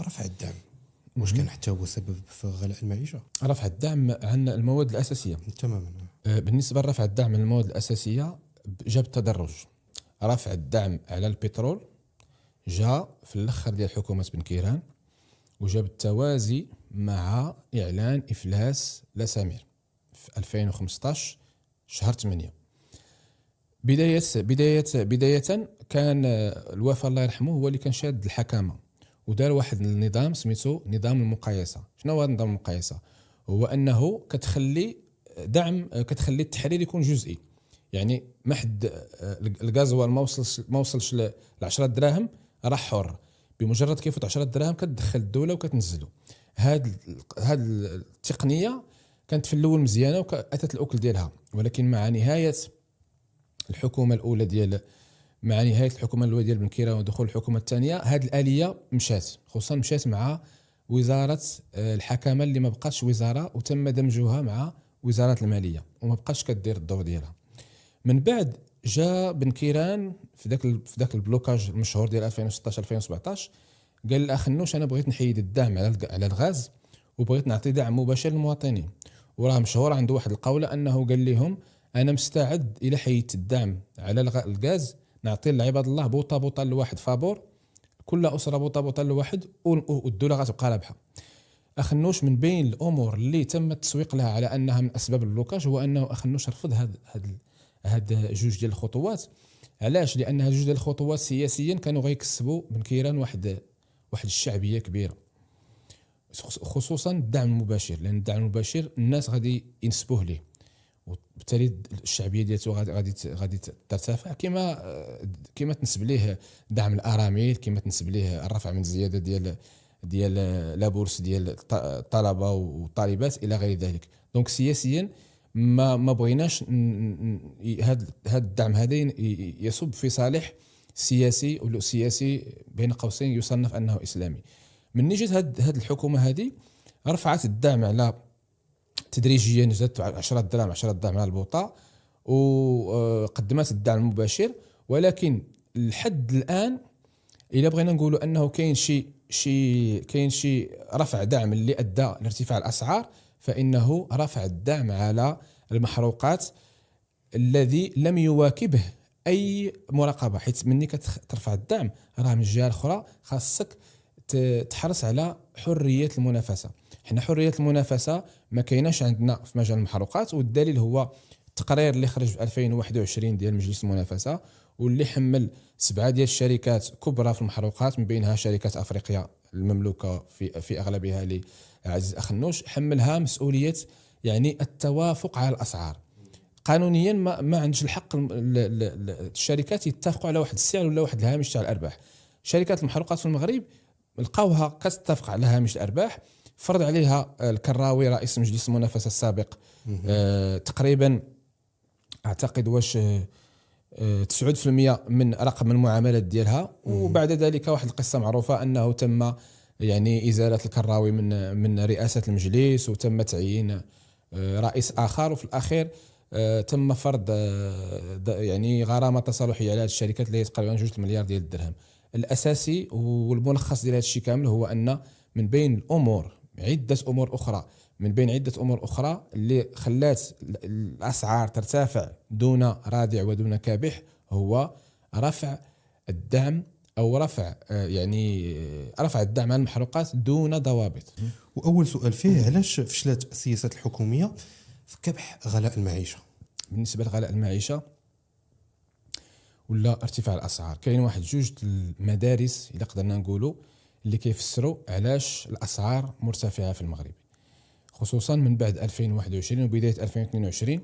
رفع الدعم واش كان حتى هو سبب في غلاء المعيشه؟ رفع الدعم عن المواد الأساسية. تماما. بالنسبة لرفع الدعم عن المواد الأساسية جاب تدرج. رفع الدعم على البترول جاء في الأخر ديال حكومة بن كيران، وجاب التوازي مع إعلان إفلاس لاسامير في 2015 شهر 8. بداية كان الوفا الله يرحمه هو اللي كان شاد الحكامة، ودار واحد النظام سميتو نظام المقايسة. شنو هو نظام المقايسة؟ هو أنه كتخلي التحرير يكون جزئي، يعني ما حد الغازوال ما وصلش ل 10 دراهم راه حر، بمجرد كيفوت 10 دراهم كتدخل الدولة وكتنزلو. هاد التقنية كانت في الأول مزيانة وأتت الأكل ديالها، ولكن مع نهاية الحكومة الأولى ديال بن كيران ودخول الحكومة الثانية، هذه الآلية خصوصا مشات مع وزارة الحكامة اللي ما بقاتش وزارة، وتم دمجها مع وزارة المالية وما بقاتش كدير الدور ديالها. من بعد جاء بن كيران في ذاك البلوكاج المشهور ديال 2016 2017 قال الأخ نوش أنا بغيت نحيد الدعم على الغاز وبغيت نعطي دعم مباشر للمواطنين. وراه مشهور عنده واحد القولة أنه قال لهم أنا مستعد إلى حيدت الدعم على الغاز نعطي لعباد الله بوطة لواحد فابور، كل أسرة بوطة لواحد، والدولة غتبقى رابحة. أخنوش من بين الأمور اللي تم التسويق لها على أنها من أسباب البلوكاج هو أنه أخنوش رفض هاد جوج ديال الخطوات. علاش؟ لأن هاد جوج ديال الخطوات سياسيا كانوا غيكسبوا بن كيران واحد الشعبية كبيرة، خصوصا الدعم المباشر، لأن الدعم المباشر الناس غادي ينسبوه ليه، وبالتالي الشعبيه ديالته غادي ترتفع كما تنسب ليه دعم الارامل، كما تنسب ليه الرفع من الزياده ديال لابورس ديال الطلبه والطالبات الى غير ذلك. دونك سياسيا ما بغيناش هذا الدعم هذا يصب في صالح سياسي، ولو سياسي بين قوسين يصنف انه اسلامي. من نجد هذه الحكومه هذه رفعت الدعم على تدريجيا، زادت 10 دراهم على البوطة، وقدمت الدعم المباشر. ولكن لحد الآن إلا بغينا نقولوا أنه كاين شيء رفع دعم اللي أدى لارتفاع الأسعار، فإنه رفع الدعم على المحروقات الذي لم يواكبه أي مراقبة، حيث مني كترفع الدعم راه من الجهة الأخرى خاصك تحرص على حرية المنافسة. حنا حرية المنافسة ما كايناش عندنا في مجال المحروقات، والدليل هو التقرير اللي خرج في 2021 ديال مجلس المنافسة، واللي حمل 7 ديال الشركات كبرى في المحروقات، من بينها شركات أفريقيا المملوكة في أغلبها لعزيز أخنوش، حملها مسؤولية يعني التوافق على الأسعار. قانونيا ما عندش الحق الشركات يتفقوا على واحد السعر ولا واحد الهامش تاع الأرباح. شركات المحروقات في المغرب لقاوها كتتفق على هامش الأرباح، فرض عليها الكراوي رئيس مجلس المنافسة السابق تقريبا أعتقد 9% من رقم المعاملات ديالها. وبعد ذلك واحد القصة معروفة أنه تم يعني إزالة الكراوي من رئاسة المجلس، وتم تعيين رئيس آخر، وفي الأخير تم فرض يعني غرامة تصالحية على هذه الشركات اللي هي تقريبا 2 مليار ديال الدرهم. الأساسي والملخص ديال هذا الشيء كامل هو أن من بين الأمور عدة أمور أخرى اللي خلات الأسعار ترتفع دون رادع ودون كابح هو رفع الدعم، أو رفع الدعم على المحروقات دون ضوابط. وأول سؤال فيه علاش فشلت السياسات الحكومية في كبح غلاء المعيشة؟ بالنسبة لغلاء المعيشة ولا ارتفاع الأسعار، كاين واحد جوج المدارس إذا قدرنا نقولوا اللي كيفسروا علاش الأسعار مرتفعة في المغرب، خصوصا من بعد 2021 وبداية 2022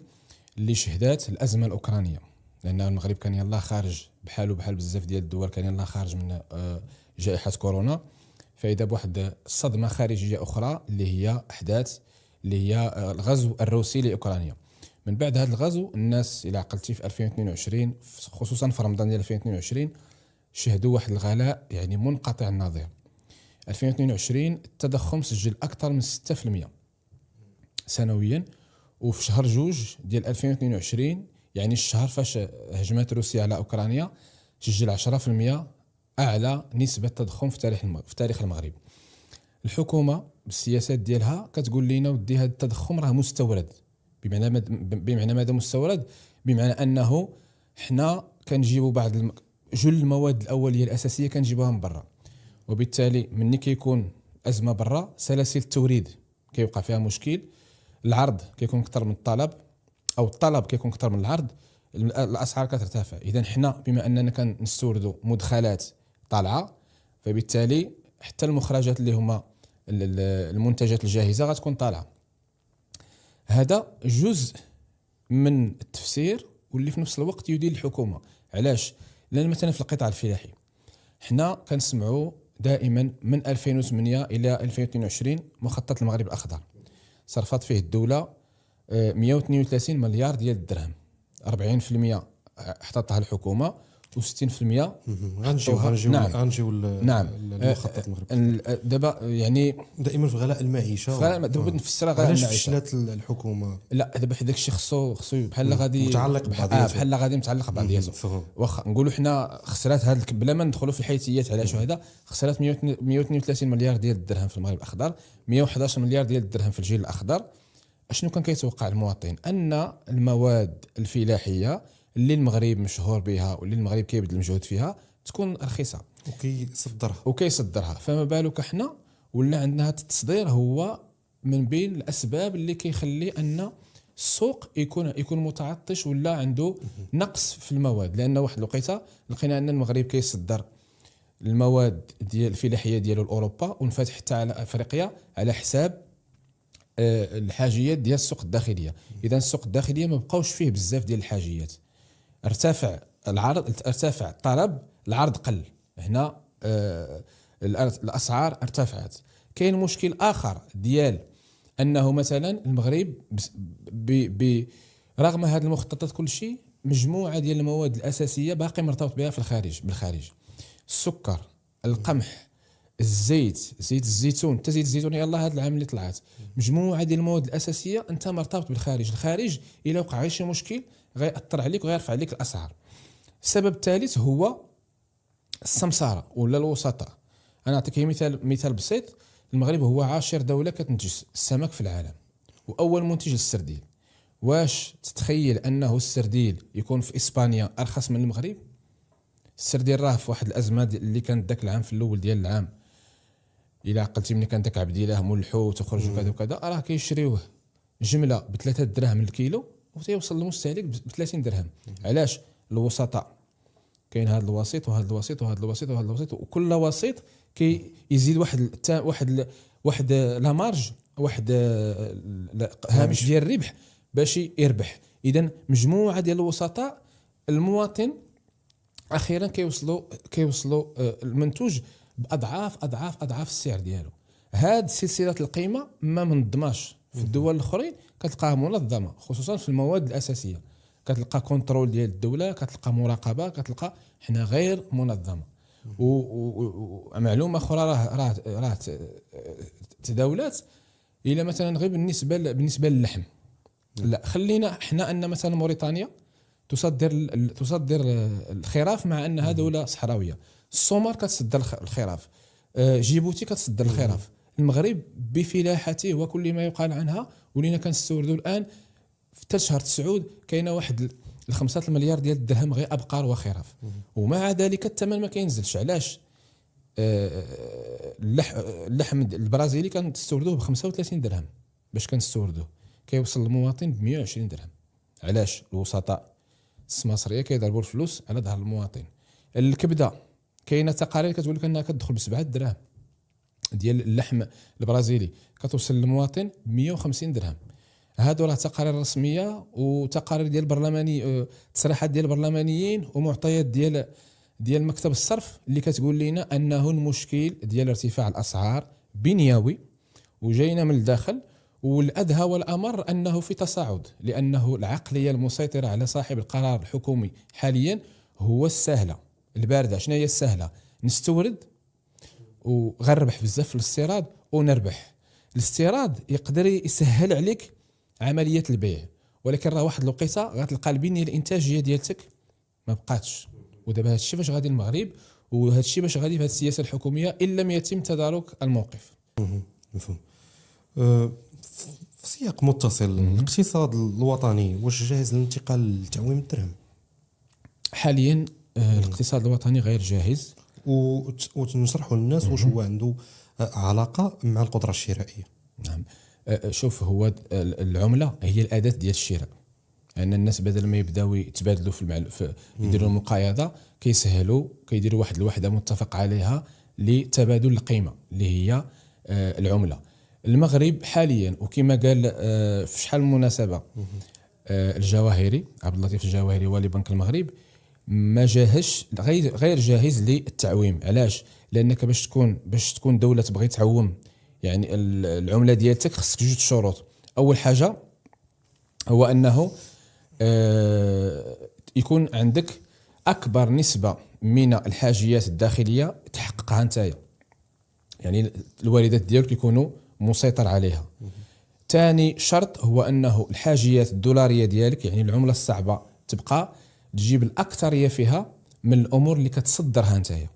اللي شهدت الأزمة الأوكرانية. لأن المغرب كان يلا خارج بحال بزاف ديال الدول، كان يلا خارج من جائحة كورونا، فإذا بواحد الصدمة خارجية أخرى اللي هي أحداث اللي هي الغزو الروسي لأوكرانيا. من بعد هذا الغزو الناس إلى عقلتي في 2022 خصوصا في رمضان ديال 2022 شهدوا واحد الغلاء يعني منقطع النظير. 2022 التضخم سجل أكثر من 6% سنويا، وفي شهر 2 ديال 2022 يعني الشهر فاش هجمت روسيا على أوكرانيا سجل 10% اعلى نسبه تضخم في تاريخ المغرب. الحكومه بالسياسات ديالها كتقول لنا ودي هذا التضخم راه مستورد. بمعنى ماذا مستورد؟ بمعنى انه حنا كنجيبوا بعض جل المواد الاوليه الاساسيه كنجيبوها من برا، وبالتالي مني كيكون ازمه برا سلاسل التوريد كيوقع فيها مشكل، العرض كيكون اكثر من الطلب او الطلب كيكون اكثر من العرض، الاسعار كترتفع. اذا حنا بما اننا كنستوردوا مدخلات طالعه، فبالتالي حتى المخرجات اللي هما المنتجات الجاهزه غتكون طالعه. هذا جزء من التفسير واللي في نفس الوقت يدير الحكومه. علاش؟ لان مثلا في القطاع الفلاحي حنا كنسمعوا دائما من 2008 الى 2022 مخطط المغرب الاخضر صرفت فيه الدوله 132 مليار ديال الدرهم، 40% احتطها الحكومه و60% غنجيو نعم المخطط المغربي. دابا يعني دائما في غلاء المعيشه دابا نفسرها غلاء المعيشه. علاش فشلت الحكومه؟ لا دابا حيت داكشي خصو بحال غادي متعلق بحال غادي متعلق ببعضياته. واخا نقولوا حنا خسرات هذا بلا ما ندخلوا في الحيثيات علاش هذا خسرات 132 مليار ديال الدرهم في المغرب الاخضر، 111 مليار ديال الدرهم في الجيل الاخضر. اشنو كان كيتوقع المواطن؟ ان المواد الفلاحيه اللي المغرب مشهور بها واللي المغرب كيبذل المجهود فيها تكون رخيصه وكيصدرها. فما بالك احنا ولا عندنا هذا التصدير هو من بين الاسباب اللي كيخلي ان السوق يكون متعطش ولا عنده نقص في المواد. لان واحد الوقيته لقينا ان المغرب كيصدر المواد ديال الفلاحيه ديالو لاوروبا وانفتح حتى على افريقيا على حساب الحاجيات ديال السوق الداخليه. اذا السوق الداخليه ما بقاوش فيه بزاف ديال الحاجيات، ارتفع العرض، ارتفع الطلب، العرض قل، هنا الاسعار ارتفعت. كاين مشكل اخر ديال انه مثلا المغرب رغم هذه المخططات كل شيء مجموعه ديال المواد الاساسيه باقي مرتبط بها في بالخارج. السكر، القمح، الزيت، زيت الزيتون، حتى زيت الزيتون يلاه هذا العام اللي طلعت، مجموعه ديال المواد الاساسيه انت مرتبط بالخارج. الخارج الا وقع غير شي مشكل غيأثر عليك وغيرفع عليك الاسعار. السبب الثالث هو السمساره ولا الوسطاء. انا اعطيك مثال بسيط. المغرب هو عاشر دوله كتنتج السمك في العالم واول منتج للسردين. واش تتخيل انه السردين يكون في اسبانيا ارخص من المغرب؟ السردين راه في واحد الازمه اللي كانت ذاك العام في الاول ديال العام، الى عقلتي ملي كان داك عبديله ملحو وتخرج وكذا وكذا، راه كيشريوه جمله ب3 دراهم الكيلو وتيوصل للمستهلك ب30 درهم. علاش؟ الوسطاء. كاين هذا الوسيط وهذا الوسيط وهذا الوسيط وهذا الوسيط، وكل وسيط كيزيد واحد لا مارج، واحد هامش ديال الربح باش يربح. اذا مجموعه ديال الوسطاء المواطن اخيرا كيوصلوا المنتوج باضعاف السعر ديالو. هاد سلسله القيمه ما منظماش في الدول الاخرين، كتلقاها منظمه خصوصا في المواد الاساسيه، كتلقى كنترول ديال الدوله، كتلقى مراقبه، كتلقى حنا غير منظمه. ومعلومه اخرى راه تداولات الى مثلا غير بالنسبه للحم. لا خلينا حنا ان مثلا موريتانيا تصدر الخراف مع انها دوله صحراويه، الصومال كتصدر الخراف، جيبوتي كتصدر الخراف. المغرب بفلاحته وكل ما يقال عنها ولينا كنستوردوا الان في حتى شهر 9 كاينه واحد 5 مليار ديال الدرهم غير ابقار وخراف، ومع ذلك الثمن ما كينزلش. علاش؟ اللحم البرازيلي كنستوردوه ب 35 درهم باش كنستوردوه، كيوصل للمواطن ب 120 درهم. علاش؟ الوسطاء السماسريه كيضربوا الفلوس على ظهر المواطن. الكبده كاينه تقارير كتقول لك انها كتدخل ب7 دراهم ديال اللحم البرازيلي، كتوصل للمواطن ب 150 درهم. هادو راه تقارير رسميه وتقارير ديال البرلماني، تصريحات ديال البرلمانيين ومعطيات ديال مكتب الصرف اللي كتقول لنا انه المشكل ديال ارتفاع الاسعار بنيوي وجاينا من الداخل، والادهى والامر انه في تصاعد، لانه العقليه المسيطره على صاحب القرار الحكومي حاليا هو السهله البارده. شنو هي السهله؟ نستورد وغنربح بزاف في الاستيراد ونربح. الاستيراد يقدر يسهل عليك عمليه البيع، ولكن راه واحد الوقيته غتلقى البنيه الانتاجيه ديالتك ما بقاتش. ودابا هادشي فاش غادي المغرب وهذا الشيء باش غادي في هذه السياسه الحكوميه ان لم يتم تدارك الموقف. مفهوم. في سياق متصل، الاقتصاد الوطني واش جاهز للانتقال لتعويم الدرهم؟ حاليا الاقتصاد الوطني غير جاهز. ونشرحوا للناس واش هو عنده علاقه مع القدره الشرائيه. نعم. شوف، هو العمله هي الاداه ديال الشراء. ان الناس بدل ما يبداو يتبادلوا في يديروا المقايضه، كيديروا واحد الوحده متفق عليها لتبادل القيمه اللي هي العمله. المغرب حاليا، وكما قال في شحال من مناسبه الجواهري عبد اللطيف الجواهري والي بنك المغرب، ما جاهش، غير جاهز للتعويم. علاش؟ لانك باش تكون دوله تبغي تعوم يعني العمله ديالتك، خصك جوج شروط. اول حاجه هو انه يكون عندك اكبر نسبه من الحاجيات الداخليه تحققها نتايا، يعني الواردات ديالك يكونوا مسيطر عليها. ثاني شرط هو انه الحاجيات الدولاريه ديالك، يعني العمله الصعبه، تبقى تجيب الاكثريه فيها من الامور اللي كتصدرها نتايا.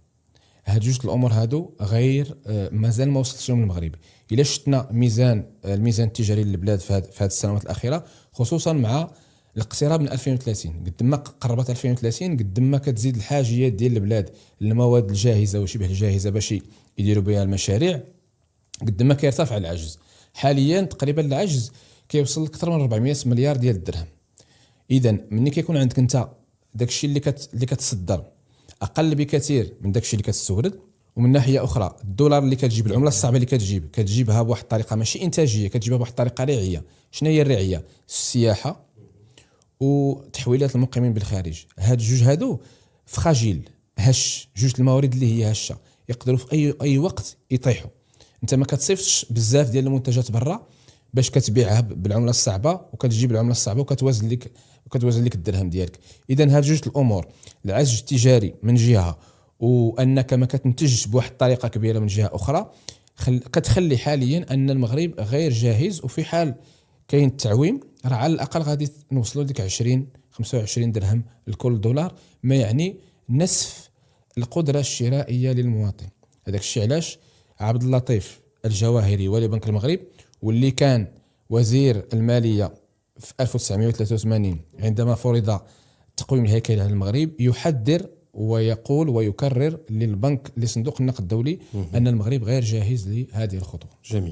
هاد جوج الامور هادو غير مازال ما وصلتش لهم المغرب. الا شفنا الميزان التجاري للبلاد في هذه السنوات الاخيره، خصوصا مع الاقتراب من 2030، قد ما قربت 2030 قد ما كتزيد الحاجيات ديال البلاد للمواد الجاهزه وشبه الجاهزه باش يديروا بها المشاريع، قد ما كيرتفع العجز. حاليا تقريبا العجز كيوصل لاكثر من 400 مليار ديال الدرهم. اذا ملي كيكون عندك انت داكشي اللي كتصدر اقل بكثير من داكشي اللي كتستورد، ومن ناحيه اخرى الدولار اللي كتجيب، العمله الصعبه اللي كتجيبها بواحد الطريقه ماشي انتاجيه، كتجيبها بواحد الطريقه ريعيه. شنو هي الريعيه؟ السياحه وتحويلات المقيمين بالخارج. هاد الجوج هادو فراجيل، هش جوج الموارد اللي هي هشه، يقدروا في اي وقت يطيحوا. انت ما كتصيفطش بزاف ديال المنتجات برا باش كتبيعها بالعمله الصعبه، وكتجيب العمله الصعبه وكتوازن لك الدرهم ديالك. اذا هاد جوج الامور، العجز التجاري من جهه، وانك ما كتنتجش بواحد الطريقه كبيره من جهه اخرى، كتخلي حاليا ان المغرب غير جاهز. وفي حال كاين التعويم، راه على الاقل غادي نوصلوا لك 20-25 درهم لكل دولار، ما يعني نصف القدره الشرائيه للمواطن. هذاك الشيء علاش عبد اللطيف الجواهري والي بنك المغرب، واللي كان وزير الماليه في 1983 عندما فرض تقويم الهيكلي على المغرب، يحذر ويقول ويكرر لصندوق النقد الدولي ان المغرب غير جاهز لهذه الخطوه. جميل.